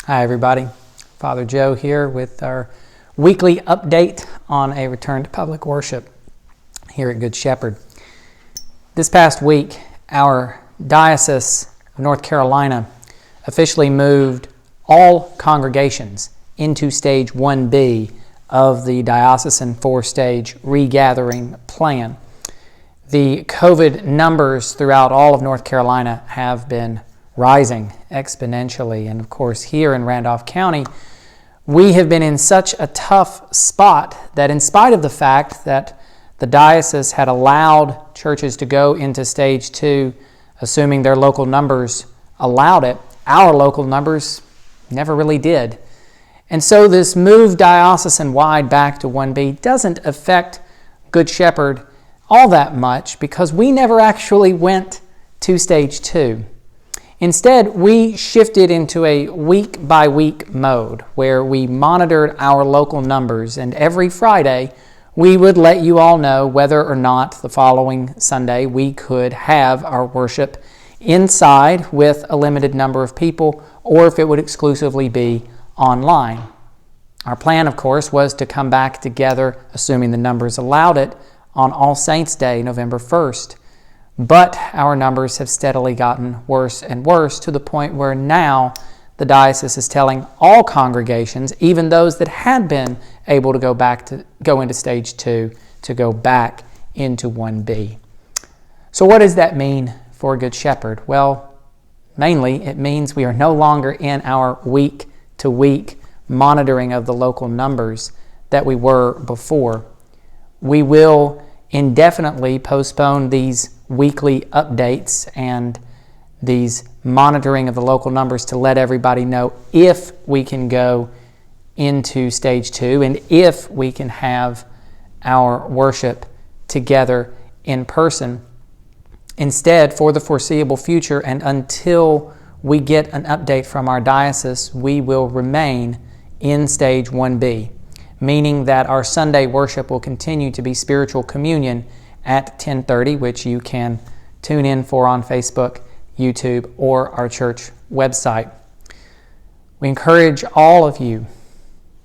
Hi everybody, Father Joe here with our weekly update on a return to public worship here at Good Shepherd. This past week, our Diocese of North Carolina officially moved all congregations into Stage 1B of the diocesan four-stage regathering plan. The COVID numbers throughout all of North Carolina have been rising exponentially. And of course, here in Randolph County, we have been in such a tough spot that in spite of the fact that the diocese had allowed churches to go into Stage 2, assuming their local numbers allowed it, our local numbers never really did. And so this move diocesan-wide back to 1B doesn't affect Good Shepherd all that much because we never actually went to Stage 2. Instead, we shifted into a week-by-week mode where we monitored our local numbers, and every Friday we would let you all know whether or not the following Sunday we could have our worship inside with a limited number of people, or if it would exclusively be online. Our plan, of course, was to come back together, assuming the numbers allowed it, on All Saints' Day, November 1st. But our numbers have steadily gotten worse and worse to the point where now the diocese is telling all congregations, even those that had been able to go into Stage 2, to go back into 1B. So what does that mean for Good Shepherd? Well, mainly it means we are no longer in our week-to-week monitoring of the local numbers that we were before. We will indefinitely postpone these weekly updates and these monitoring of the local numbers to let everybody know if we can go into Stage 2 and if we can have our worship together in person. Instead, for the foreseeable future and until we get an update from our diocese, we will remain in Stage 1B, meaning that our Sunday worship will continue to be spiritual communion at 10:30, which you can tune in for on Facebook, YouTube, or our church website. We encourage all of you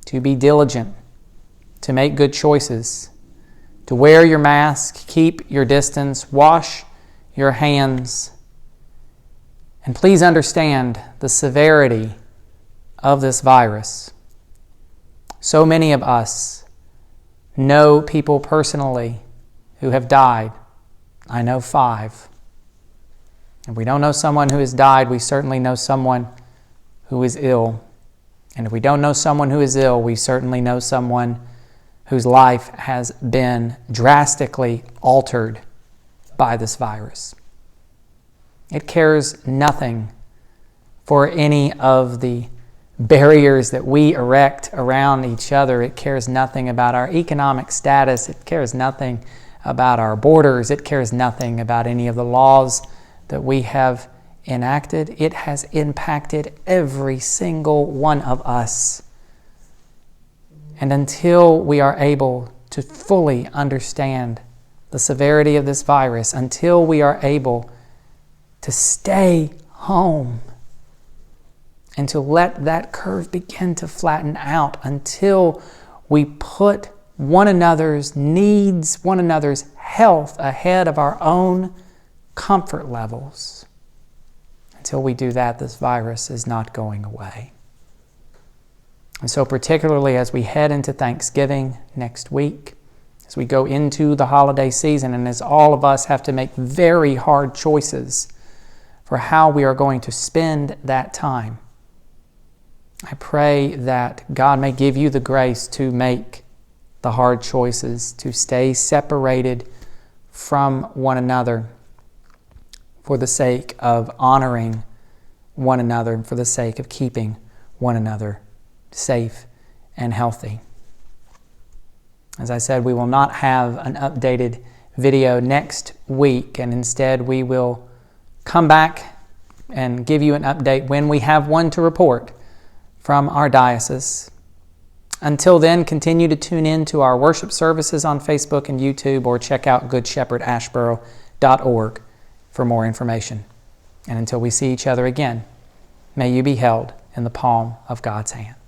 to be diligent, to make good choices, to wear your mask, keep your distance, wash your hands, and please understand the severity of this virus. So many of us know people personally who have died. I know 5. If we don't know someone who has died, we certainly know someone who is ill. And if we don't know someone who is ill, we certainly know someone whose life has been drastically altered by this virus. It cares nothing for any of the barriers that we erect around each other. It cares nothing about our economic status. It cares nothing about our borders. It cares nothing about any of the laws that we have enacted. It has impacted every single one of us. And until we are able to fully understand the severity of this virus, until we are able to stay home and to let that curve begin to flatten out, until we put one another's needs, one another's health ahead of our own comfort levels. Until we do that, this virus is not going away. And so particularly as we head into Thanksgiving next week, as we go into the holiday season, and as all of us have to make very hard choices for how we are going to spend that time, I pray that God may give you the grace to make the hard choices, to stay separated from one another for the sake of honoring one another and for the sake of keeping one another safe and healthy. As I said, we will not have an updated video next week, and instead we will come back and give you an update when we have one to report from our diocese. Until then, continue to tune in to our worship services on Facebook and YouTube, or check out goodshepherdashboro.org for more information. And until we see each other again, may you be held in the palm of God's hand.